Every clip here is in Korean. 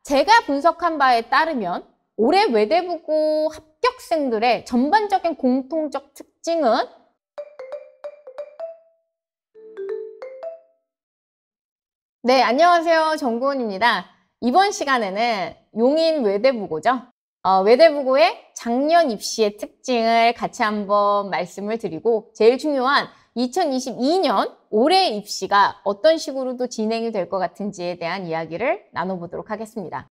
제가 분석한 바에 따르면 올해 외대부고 합격생들의 전반적인 공통적 특징은 네, 안녕하세요. 정구원입니다. 이번 시간에는 용인 외대부고죠. 외대부고의 작년 입시의 특징을 같이 한번 말씀을 드리고 제일 중요한 2022년 올해 입시가 어떤 식으로도 진행이 될 것 같은지에 대한 이야기를 나눠보도록 하겠습니다.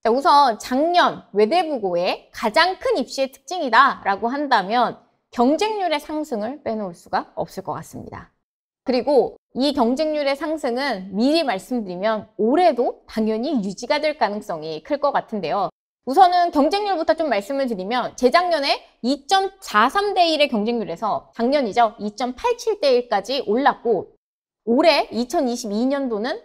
자, 우선 작년 외대부고의 가장 큰 입시의 특징이다라고 한다면 경쟁률의 상승을 빼놓을 수가 없을 것 같습니다. 그리고 이 경쟁률의 상승은 미리 말씀드리면 올해도 당연히 유지가 될 가능성이 클 것 같은데요. 우선은 경쟁률부터 좀 말씀을 드리면 재작년에 2.43대 1의 경쟁률에서 작년이죠. 2.87대 1까지 올랐고 올해 2022년도는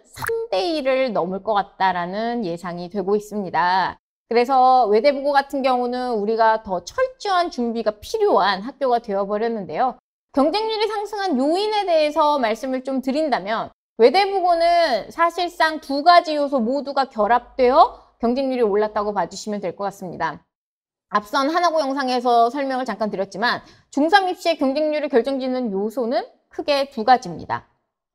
3대 1을 넘을 것 같다라는 예상이 되고 있습니다. 그래서 외대부고 같은 경우는 우리가 더 철저한 준비가 필요한 학교가 되어버렸는데요. 경쟁률이 상승한 요인에 대해서 말씀을 좀 드린다면 외대부고는 사실상 두 가지 요소 모두가 결합되어 경쟁률이 올랐다고 봐주시면 될 것 같습니다. 앞선 하나고 영상에서 설명을 잠깐 드렸지만 중3 입시의 경쟁률을 결정짓는 요소는 크게 두 가지입니다.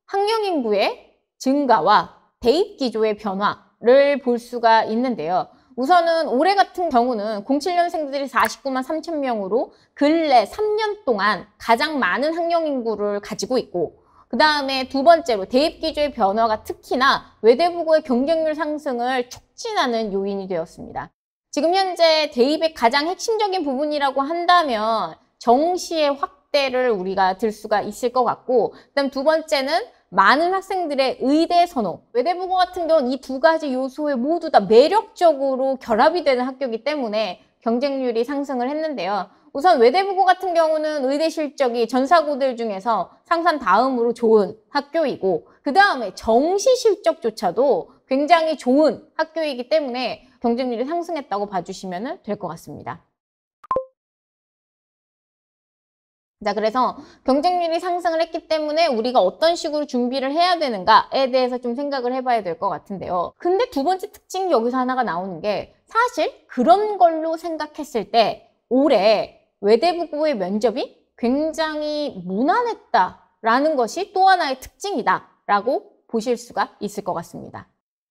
학령 인구의 증가와 대입 기조의 변화를 볼 수가 있는데요. 우선은 올해 같은 경우는 07년생들이 49만 3천 명으로 근래 3년 동안 가장 많은 학령 인구를 가지고 있고 그 다음에 두 번째로 대입 기조의 변화가 특히나 외대부고의 경쟁률 상승을 촉진하는 요인이 되었습니다. 지금 현재 대입의 가장 핵심적인 부분이라고 한다면 정시의 확대를 우리가 들 수가 있을 것 같고 그다음 두 번째는 많은 학생들의 의대 선호. 외대부고 같은 경우는 이 두 가지 요소에 모두 다 매력적으로 결합이 되는 학교이기 때문에 경쟁률이 상승을 했는데요. 우선 외대부고 같은 경우는 의대 실적이 전사고들 중에서 상산 다음으로 좋은 학교이고 그 다음에 정시 실적조차도 굉장히 좋은 학교이기 때문에 경쟁률이 상승했다고 봐주시면 될 것 같습니다. 자, 그래서 경쟁률이 상승을 했기 때문에 우리가 어떤 식으로 준비를 해야 되는가에 대해서 좀 생각을 해봐야 될 것 같은데요. 근데 두 번째 특징이 여기서 하나가 나오는 게 사실 그런 걸로 생각했을 때 올해 외대부고의 면접이 굉장히 무난했다라는 것이 또 하나의 특징이다라고 보실 수가 있을 것 같습니다.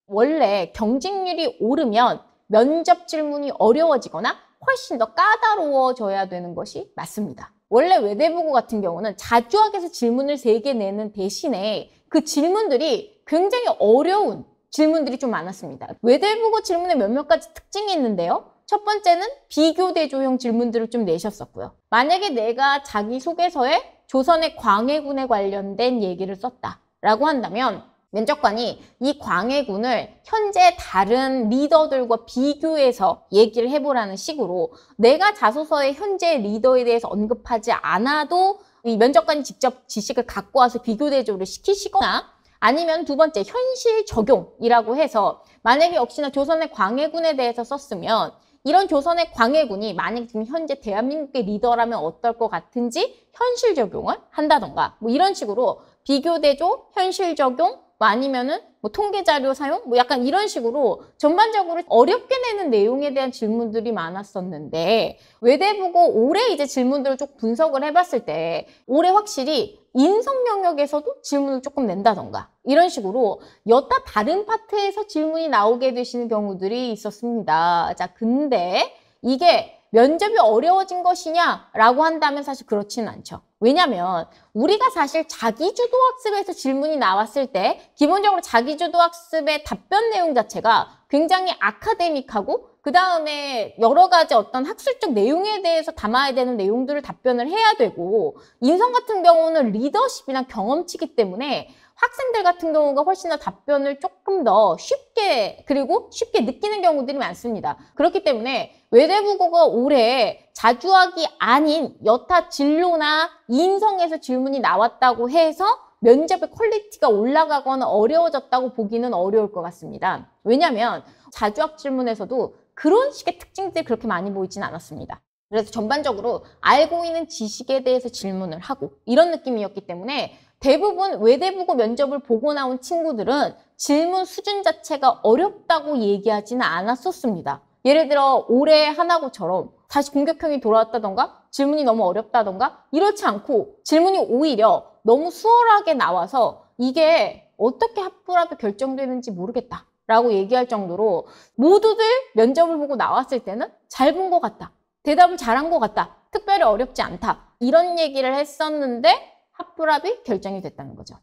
원래 경쟁률이 오르면 면접 질문이 어려워지거나 훨씬 더 까다로워져야 되는 것이 맞습니다. 원래 외대부고 같은 경우는 자주학에서 질문을 3개 내는 대신에 그 질문들이 굉장히 어려운 질문들이 좀 많았습니다. 외대부고 질문에 몇몇 가지 특징이 있는데요. 첫 번째는 비교대조형 질문들을 좀 내셨었고요. 만약에 내가 자기소개서에 조선의 광해군에 관련된 얘기를 썼다라고 한다면 면접관이 이 광해군을 현재 다른 리더들과 비교해서 얘기를 해보라는 식으로 내가 자소서의 현재 리더에 대해서 언급하지 않아도 이 면접관이 직접 지식을 갖고 와서 비교대조를 시키시거나 아니면 두 번째 현실 적용이라고 해서 만약에 역시나 조선의 광해군에 대해서 썼으면 이런 조선의 광해군이 만약 지금 현재 대한민국의 리더라면 어떨 것 같은지 현실 적용을 한다던가 뭐 이런 식으로 비교대조, 현실 적용 아니면은 뭐 통계자료 사용? 뭐 약간 이런 식으로 전반적으로 어렵게 내는 내용에 대한 질문들이 많았었는데 외대부고 올해 이제 질문들을 쭉 분석을 해봤을 때 올해 확실히 인성 영역에서도 질문을 조금 낸다던가 이런 식으로 여타 다른 파트에서 질문이 나오게 되시는 경우들이 있었습니다. 자, 근데 이게 면접이 어려워진 것이냐라고 한다면 사실 그렇지는 않죠. 왜냐면 우리가 사실 자기주도학습에서 질문이 나왔을 때 기본적으로 자기주도학습의 답변 내용 자체가 굉장히 아카데믹하고 그 다음에 여러 가지 어떤 학술적 내용에 대해서 담아야 되는 내용들을 답변을 해야 되고 인성 같은 경우는 리더십이나 경험치이기 때문에 학생들 같은 경우가 훨씬 더 답변을 조금 더 쉽게 그리고 쉽게 느끼는 경우들이 많습니다. 그렇기 때문에 외대부고가 올해 자주학이 아닌 여타 진로나 인성에서 질문이 나왔다고 해서 면접의 퀄리티가 올라가거나 어려워졌다고 보기는 어려울 것 같습니다. 왜냐하면 자주학 질문에서도 그런 식의 특징들이 그렇게 많이 보이진 않았습니다. 그래서 전반적으로 알고 있는 지식에 대해서 질문을 하고 이런 느낌이었기 때문에 대부분 외대부고 면접을 보고 나온 친구들은 질문 수준 자체가 어렵다고 얘기하지는 않았었습니다. 예를 들어 올해 하나고처럼 다시 공격형이 돌아왔다던가 질문이 너무 어렵다던가 이렇지 않고 질문이 오히려 너무 수월하게 나와서 이게 어떻게 합불합이 결정되는지 모르겠다 라고 얘기할 정도로 모두들 면접을 보고 나왔을 때는 잘 본 것 같다. 대답을 잘한 것 같다. 특별히 어렵지 않다. 이런 얘기를 했었는데 합불합이 결정이 됐다는 거죠.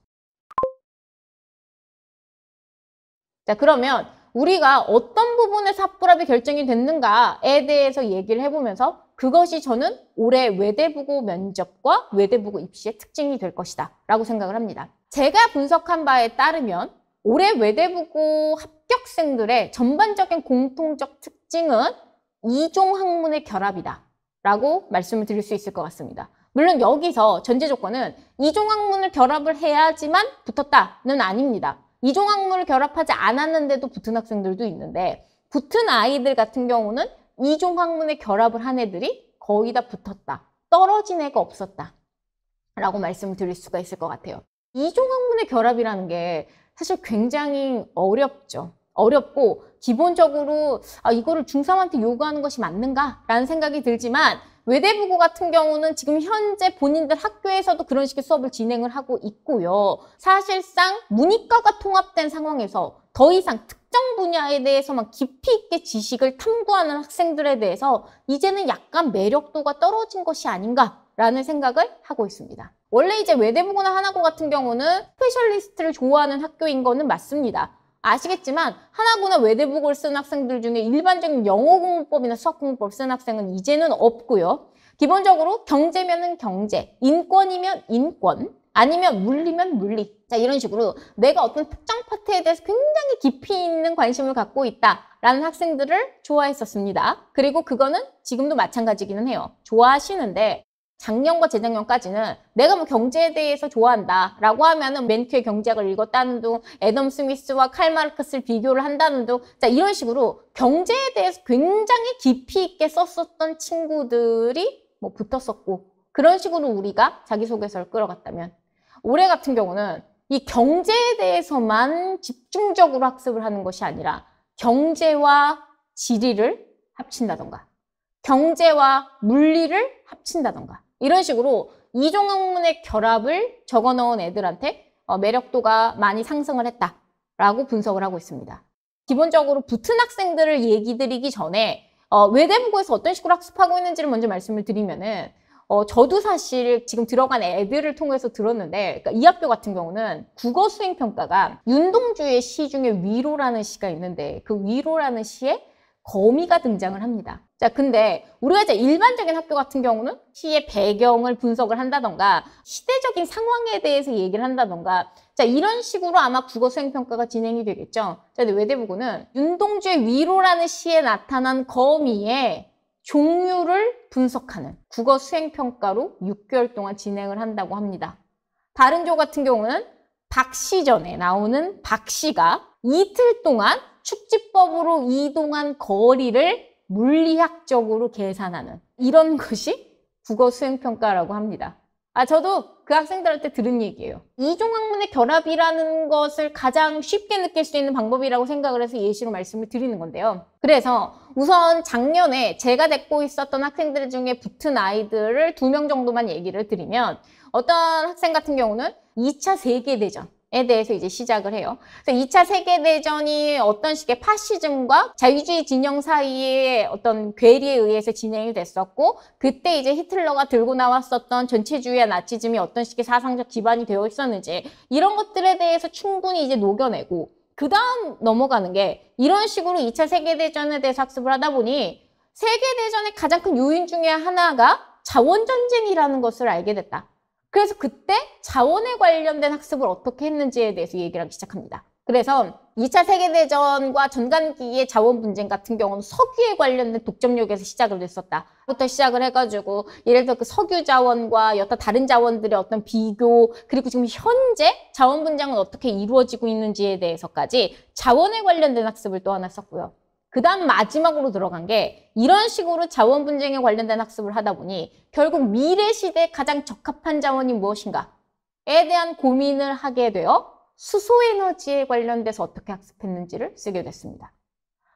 자, 그러면 우리가 어떤 부분에서 합불합이 결정이 됐는가에 대해서 얘기를 해보면서 그것이 저는 올해 외대부고 면접과 외대부고 입시의 특징이 될 것이다 라고 생각을 합니다. 제가 분석한 바에 따르면 올해 외대부고 합격생들의 전반적인 공통적 특징은 이종 학문의 결합이다 라고 말씀을 드릴 수 있을 것 같습니다. 물론 여기서 전제 조건은 이종 학문을 결합을 해야지만 붙었다는 아닙니다. 이종 학문을 결합하지 않았는데도 붙은 학생들도 있는데 붙은 아이들 같은 경우는 이종 학문의 결합을 한 애들이 거의 다 붙었다. 떨어진 애가 없었다. 라고 말씀을 드릴 수가 있을 것 같아요. 이종 학문의 결합이라는 게 사실 굉장히 어렵죠. 어렵고 기본적으로 이거를 중3한테 요구하는 것이 맞는가? 라는 생각이 들지만 외대부고 같은 경우는 지금 현재 본인들 학교에서도 그런 식의 수업을 진행을 하고 있고요. 사실상 문이과가 통합된 상황에서 더 이상 특정 분야에 대해서만 깊이 있게 지식을 탐구하는 학생들에 대해서 이제는 약간 매력도가 떨어진 것이 아닌가라는 생각을 하고 있습니다. 원래 이제 외대부고나 하나고 같은 경우는 스페셜리스트를 좋아하는 학교인 거는 맞습니다. 아시겠지만 하나고나 외대부고를 쓴 학생들 중에 일반적인 영어 공부법이나 수학 공부법 쓴 학생은 이제는 없고요. 기본적으로 경제면은 경제, 인권이면 인권, 아니면 물리면 물리. 자, 이런 식으로 내가 어떤 특정 파트에 대해서 굉장히 깊이 있는 관심을 갖고 있다라는 학생들을 좋아했었습니다. 그리고 그거는 지금도 마찬가지기는 해요. 좋아하시는데 작년과 재작년까지는 내가 뭐 경제에 대해서 좋아한다 라고 하면은 맨큐의 경제학을 읽었다는 둥, 애덤 스미스와 칼 마르크스를 비교를 한다는 둥, 자, 이런 식으로 경제에 대해서 굉장히 깊이 있게 썼었던 친구들이 뭐 붙었었고, 그런 식으로 우리가 자기소개서를 끌어갔다면 올해 같은 경우는 이 경제에 대해서만 집중적으로 학습을 하는 것이 아니라 경제와 지리를 합친다던가 경제와 물리를 합친다던가 이런 식으로 이종 학문의 결합을 적어놓은 애들한테 매력도가 많이 상승을 했다라고 분석을 하고 있습니다. 기본적으로 붙은 학생들을 얘기 드리기 전에 외대부고에서 어떤 식으로 학습하고 있는지를 먼저 말씀을 드리면은 저도 사실 지금 들어간 애들을 통해서 들었는데, 그러니까 이 학교 같은 경우는 국어 수행평가가 윤동주의 시 중에 위로라는 시가 있는데 그 위로라는 시에 거미가 등장을 합니다. 자, 근데 우리가 이제 일반적인 학교 같은 경우는 시의 배경을 분석을 한다던가 시대적인 상황에 대해서 얘기를 한다던가 자, 이런 식으로 아마 국어 수행평가가 진행이 되겠죠. 자, 근데 외대부고는 윤동주의 위로라는 시에 나타난 거미의 종류를 분석하는 국어 수행평가로 6개월 동안 진행을 한다고 합니다. 다른 조 같은 경우는 박시전에 나오는 박씨가 이틀 동안 축지법으로 이동한 거리를 물리학적으로 계산하는 이런 것이 국어 수행평가라고 합니다. 저도 그 학생들한테 들은 얘기예요. 이종 학문의 결합이라는 것을 가장 쉽게 느낄 수 있는 방법이라고 생각을 해서 예시로 말씀을 드리는 건데요. 그래서 우선 작년에 제가 데리고 있었던 학생들 중에 붙은 아이들을 2명 정도만 얘기를 드리면 어떤 학생 같은 경우는 2차 세계대전에 대해서 이제 시작을 해요. 그래서 2차 세계대전이 어떤 식의 파시즘과 자유주의 진영 사이의 어떤 괴리에 의해서 진행이 됐었고, 그때 이제 히틀러가 들고 나왔었던 전체주의와 나치즘이 어떤 식의 사상적 기반이 되어 있었는지, 이런 것들에 대해서 충분히 이제 녹여내고, 그 다음 넘어가는 게 이런 식으로 2차 세계대전에 대해서 학습을 하다 보니 세계대전의 가장 큰 요인 중에 하나가 자원전쟁이라는 것을 알게 됐다. 그래서 그때 자원에 관련된 학습을 어떻게 했는지에 대해서 얘기를 하기 시작합니다. 그래서 2차 세계대전과 전간기의 자원 분쟁 같은 경우는 석유에 관련된 독점력에서 시작을 했었다. 부터 시작을 해가지고 예를 들어 그 석유 자원과 여타 다른 자원들의 어떤 비교, 그리고 지금 현재 자원 분쟁은 어떻게 이루어지고 있는지에 대해서까지 자원에 관련된 학습을 또 하나 썼고요. 그 다음 마지막으로 들어간 게 이런 식으로 자원 분쟁에 관련된 학습을 하다 보니 결국 미래 시대에 가장 적합한 자원이 무엇인가에 대한 고민을 하게 되어 수소에너지에 관련돼서 어떻게 학습했는지를 쓰게 됐습니다.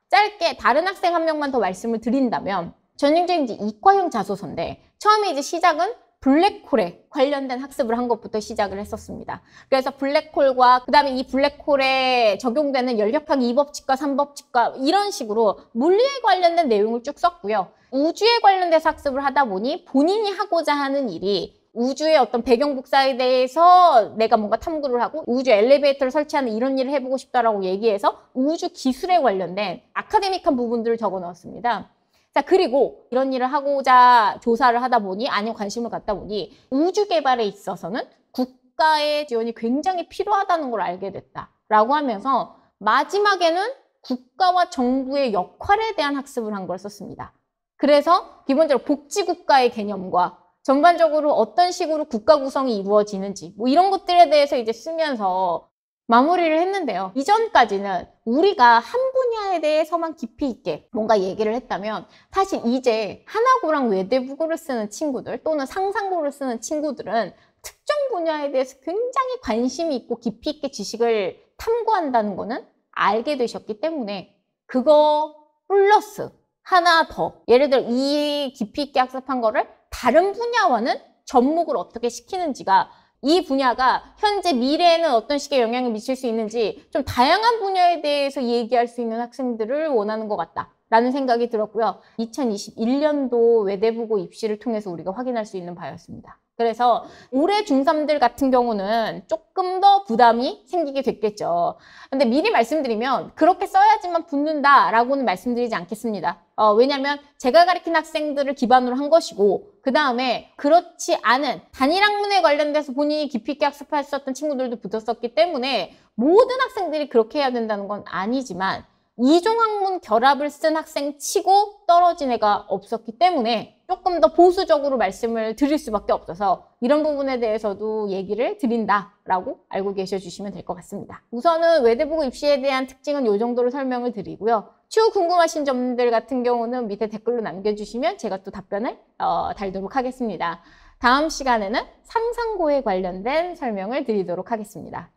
짧게 다른 학생 한 명만 더 말씀을 드린다면 전형적인 이제 이과형 자소서인데 처음에 이제 시작은 블랙홀에 관련된 학습을 한 것부터 시작을 했었습니다. 그래서 블랙홀과 그다음에 이 블랙홀에 적용되는 열역학 2법칙과 3법칙과 이런 식으로 물리에 관련된 내용을 쭉 썼고요. 우주에 관련돼서 학습을 하다 보니 본인이 하고자 하는 일이 우주의 어떤 배경 복사에 대해서 내가 뭔가 탐구를 하고 우주 엘리베이터를 설치하는 이런 일을 해보고 싶다라고 얘기해서 우주 기술에 관련된 아카데믹한 부분들을 적어 넣었습니다. 자, 그리고 이런 일을 하고자 조사를 하다 보니 아니면 관심을 갖다 보니 우주 개발에 있어서는 국가의 지원이 굉장히 필요하다는 걸 알게 됐다라고 하면서 마지막에는 국가와 정부의 역할에 대한 학습을 한 걸 썼습니다. 그래서 기본적으로 복지국가의 개념과 전반적으로 어떤 식으로 국가 구성이 이루어지는지 뭐 이런 것들에 대해서 이제 쓰면서 마무리를 했는데요. 이전까지는 우리가 한 분야에 대해서만 깊이 있게 뭔가 얘기를 했다면 사실 이제 하나고랑 외대국어를 쓰는 친구들 또는 상상고를 쓰는 친구들은 특정 분야에 대해서 굉장히 관심이 있고 깊이 있게 지식을 탐구한다는 거는 알게 되셨기 때문에 그거 플러스 하나 더 예를 들어 이 깊이 있게 학습한 거를 다른 분야와는 접목을 어떻게 시키는지가 이 분야가 현재 미래에는 어떤 식의 영향을 미칠 수 있는지 좀 다양한 분야에 대해서 얘기할 수 있는 학생들을 원하는 것 같다라는 생각이 들었고요. 2021년도 외대부고 입시를 통해서 우리가 확인할 수 있는 바였습니다. 그래서 올해 중3들 같은 경우는 조금 더 부담이 생기게 됐겠죠. 근데 미리 말씀드리면 그렇게 써야지만 붙는다라고는 말씀드리지 않겠습니다. 왜냐하면 제가 가르친 학생들을 기반으로 한 것이고 그 다음에 그렇지 않은 단일 학문에 관련돼서 본인이 깊이 있게 학습했었던 친구들도 붙었었기 때문에 모든 학생들이 그렇게 해야 된다는 건 아니지만 이종학문 결합을 쓴 학생 치고 떨어진 애가 없었기 때문에 조금 더 보수적으로 말씀을 드릴 수밖에 없어서 이런 부분에 대해서도 얘기를 드린다라고 알고 계셔주시면 될 것 같습니다. 우선은 외대부고 입시에 대한 특징은 이 정도로 설명을 드리고요. 추후 궁금하신 점들 같은 경우는 밑에 댓글로 남겨주시면 제가 또 답변을 달도록 하겠습니다. 다음 시간에는 상상고에 관련된 설명을 드리도록 하겠습니다.